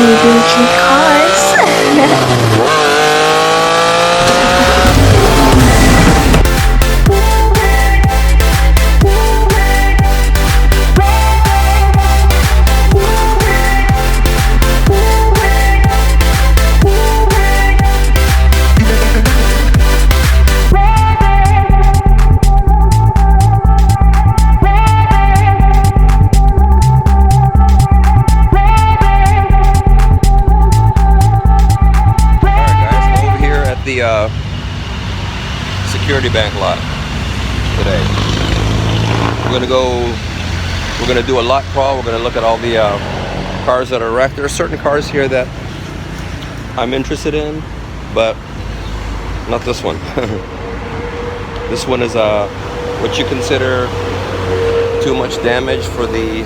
review cars. The security bank lot today. We're gonna do a lot crawl. We're gonna look at all the cars that are wrecked. There are certain cars here that I'm interested in, but not this one. This one is what you consider too much damage for the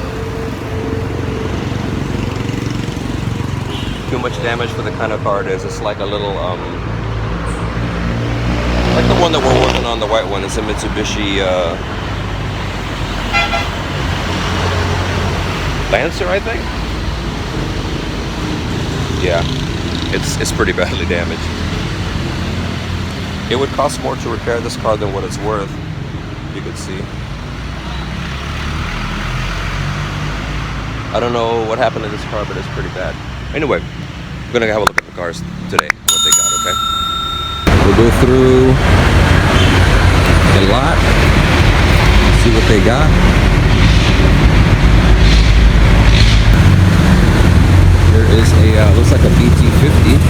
kind of car it is. It's like a little like the one that we're working on, the white one. It's a Mitsubishi Lancer, I think. Yeah, it's pretty badly damaged. It would cost more to repair this car than what it's worth. You could see. I don't know what happened to this car, but it's pretty bad. Anyway, we're gonna have a look at the cars today, what they got, okay? We'll go through the lot, see what they got. There is a, looks like a BT50.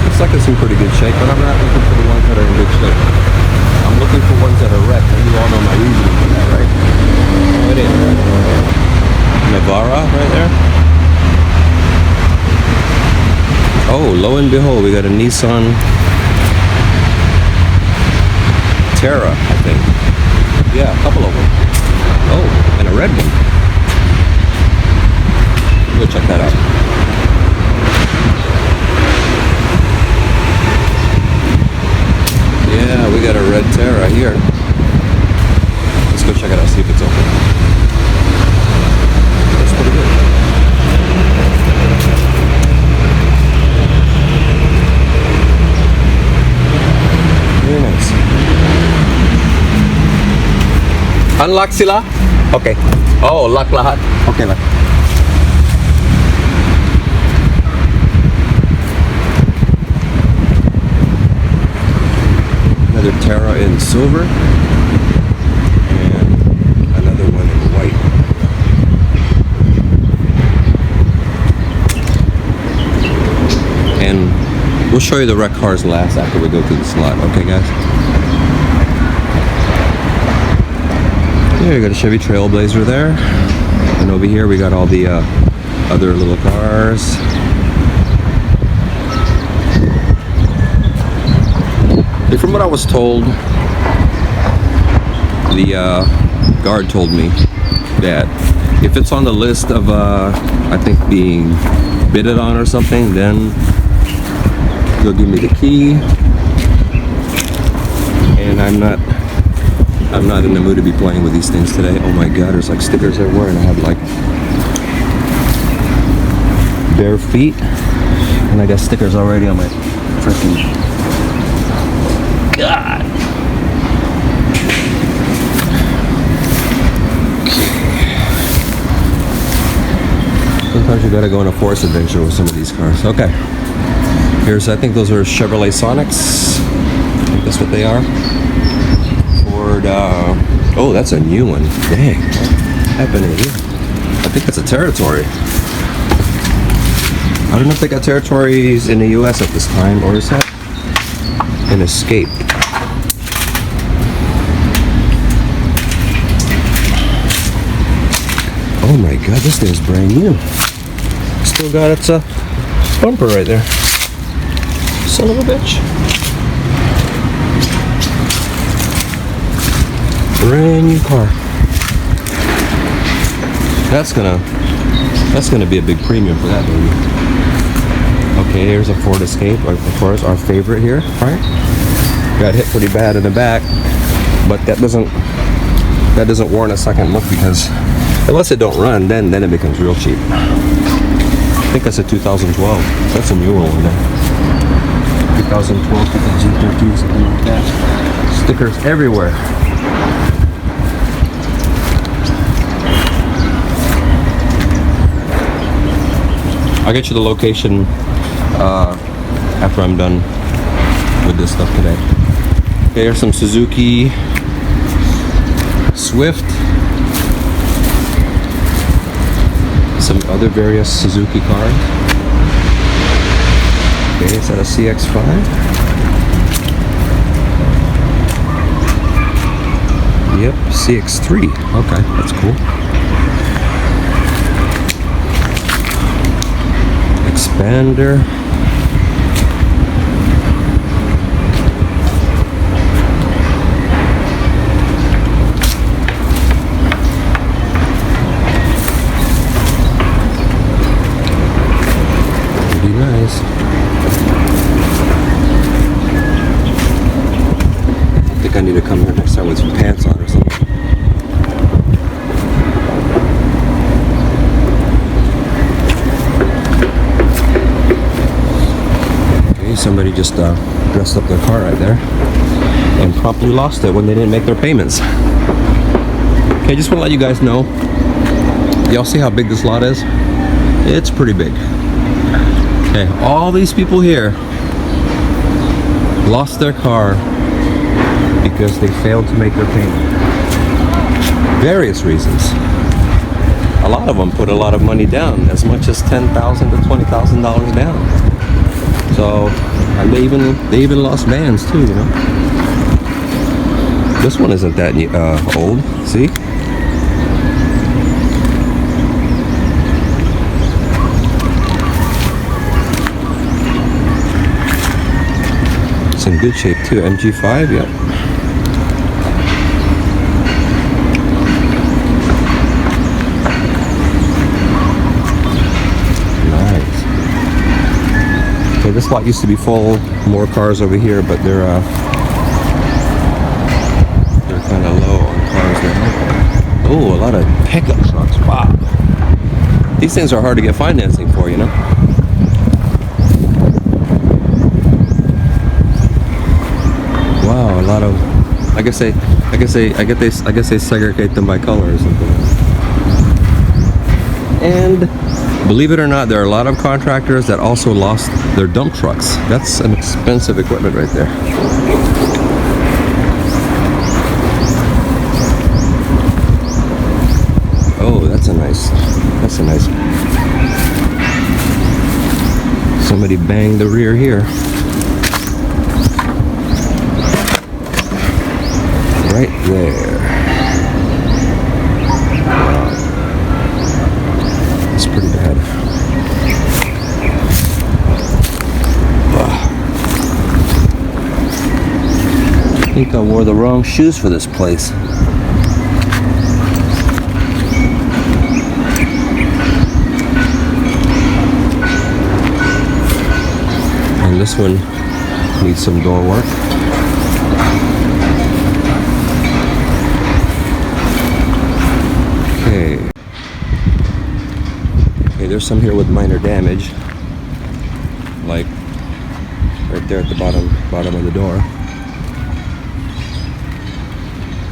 Looks like it's in pretty good shape, but I'm not looking for the ones that are in good shape. I'm looking for ones that are wrecked, and you all know my reasoning for that, right? Oh, it is, right? Navara right there. Oh, lo and behold, we got a Nissan Terra, I think. Yeah, a couple of them. Oh, and a red one. Go check that out. Yeah, we got a red Terra here. Let's go check it out, see if it's open. That's pretty good. Very nice. Unlock sila? Okay. Oh, lock lahat. Okay lang. Another Terra in silver and another one in white. And we'll show you the wrecked cars last after we go through the slot, okay guys? Yeah, we got a Chevy Trailblazer there. And over here we got all the other little cars. And from what I was told, the guard told me that if it's on the list of, I think being bidded on or something, then he'll give me the key. And I'm not in the mood to be playing with these things today. Oh my god, there's like stickers everywhere, and I have like bare feet, and I got stickers already on my freaking god. Sometimes you gotta go on a forest adventure with some of these cars. Okay. Here's, I think those are Chevrolet Sonics. I think that's what they are. Ford, oh, that's a new one. Dang. What's happening here? I think that's a Territory. I don't know if they got Territories in the US at this time, or is that an Escape? Oh my god, this thing's brand new. Still got its bumper right there. Son of a bitch. Brand new car. That's gonna be a big premium for that baby. Okay, here's a Ford Escape, of course, our favorite here, right? Got hit pretty bad in the back, but that doesn't warrant a second look because Unless it don't run, then it becomes real cheap. I think that's a 2012. That's a newer one then. 2012 G13, something like that. Stickers everywhere. I'll get you the location after I'm done with this stuff today. Okay, here's some Suzuki Swift. Some other various Suzuki cars. Okay, is that a CX-5? Yep, CX-3. Okay, that's cool. Expander. Pretty nice. I think I need to come here next time with some pants on or something. Somebody just dressed up their car right there and promptly lost it when they didn't make their payments. Okay, just want to let you guys know. Y'all see how big this lot is? It's pretty big. Okay, all these people here lost their car because they failed to make their payment. Various reasons. A lot of them put a lot of money down, as much as $10,000 to $20,000 down. So, and they even lost vans too, you know. This one isn't that old. See? It's in good shape too. MG5, yep. This lot used to be full, more cars over here, but they're kind of low on cars now. Oh, a lot of pickup trucks. Wow. These things are hard to get financing for, you know. Wow, a lot of. I guess they segregate them by color or something. And believe it or not, there are a lot of contractors that also lost their dump trucks. That's some expensive equipment right there. Oh, that's a nice. Somebody banged the rear here. Right there. Pretty bad. I think I wore the wrong shoes for this place. And this one needs some door work. Okay. Okay, there's some here with minor damage, like right there at the bottom of the door.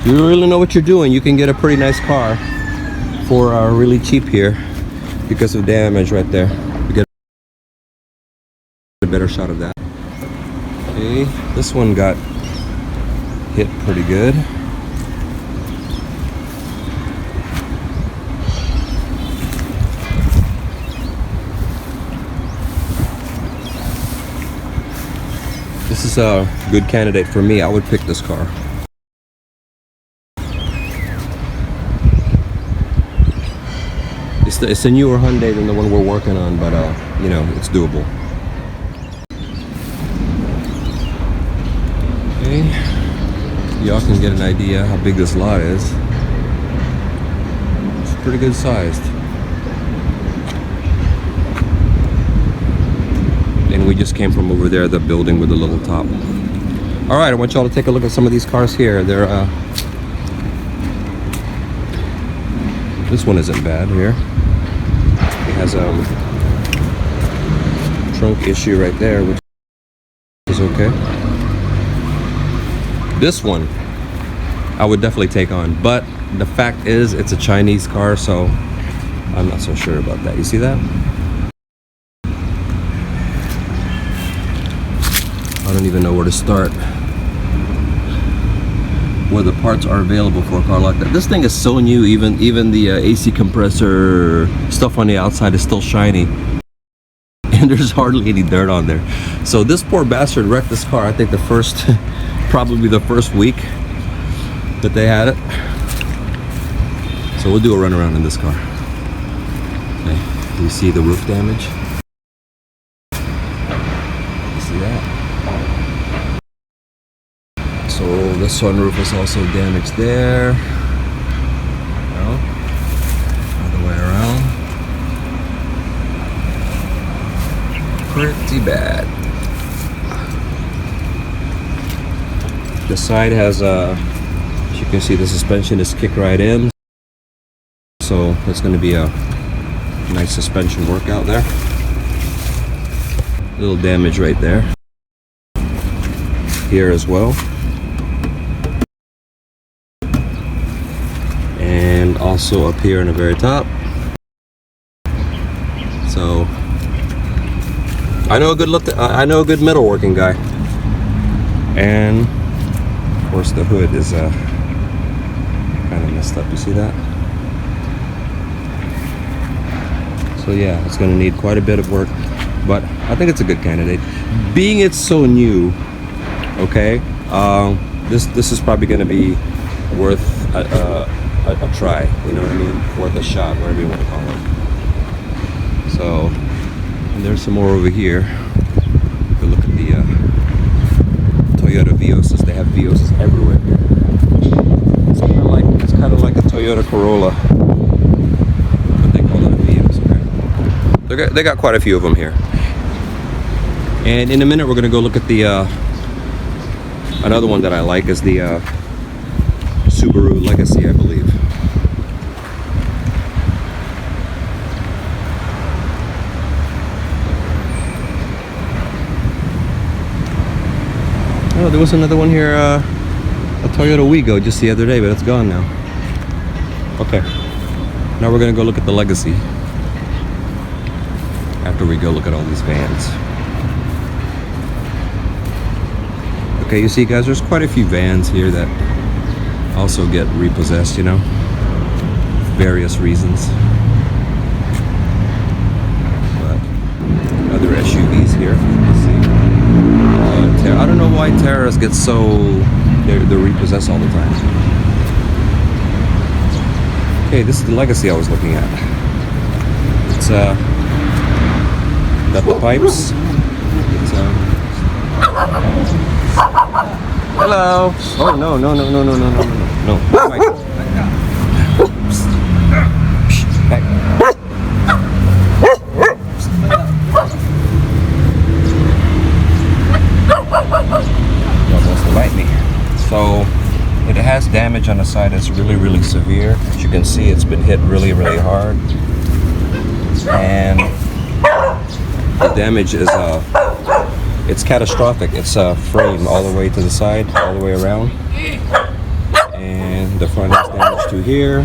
If you really know what you're doing, you can get a pretty nice car for really cheap here because of damage right there. You get a better shot of that. Okay, this one got hit pretty good. This is a good candidate for me. I would pick this car. It's a newer Hyundai than the one we're working on, but you know, it's doable. Okay, y'all can get an idea how big this lot is. It's pretty good sized. And we just came from over there, the building with the little top. All right, I want y'all to take a look at some of these cars here. They're This one isn't bad here. It has a trunk issue right there, which is okay. This one I would definitely take on, but the fact is it's a Chinese car, so I'm not so sure about that. You see that? I don't even know where to start, where the parts are available for a car like that. This thing is so new, even the AC compressor stuff on the outside is still shiny. And there's hardly any dirt on there. So this poor bastard wrecked this car, I think probably the first week that they had it. So we'll do a run around in this car. Okay, do you see the roof damage? You see that? So the sunroof is also damaged there. Well, other way around. Pretty bad. The side has as you can see, the suspension is kicked right in. So it's going to be a nice suspension workout there. Little damage right there. Here as well. And also up here in the very top. So I know a good metalworking guy. And of course the hood is kind of messed up. You see that? So yeah, it's going to need quite a bit of work, but I think it's a good candidate. Being it's so new, okay, this is probably going to be worth a try, you know what I mean? Worth a shot, whatever you want to call it. So, and there's some more over here. Go look at the Toyota Viosas. They have Viosas everywhere here. It's kind of like a Toyota Corolla, but they call it a Vios. Okay, they got quite a few of them here. And in a minute, we're gonna go look at the another one that I like is the Subaru Legacy, I believe. Oh, there was another one here, a Toyota Wigo just the other day, but it's gone now. Okay, now we're gonna go look at the Legacy after we go look at all these vans. Okay, you see guys, there's quite a few vans here that also get repossessed, you know, various reasons. But other SUVs here, let's see. I don't know why Terras get so, they're repossessed all the time. Okay, this is the Legacy I was looking at. It's got the pipes. It's hello. Oh no. Right. Oops. Hey. Wants to bite me. So it has damage on the side that's really severe. As you can see, it's been hit really hard, and the damage is it's catastrophic. It's a frame all the way to the side, all the way around, and the front is damaged to here.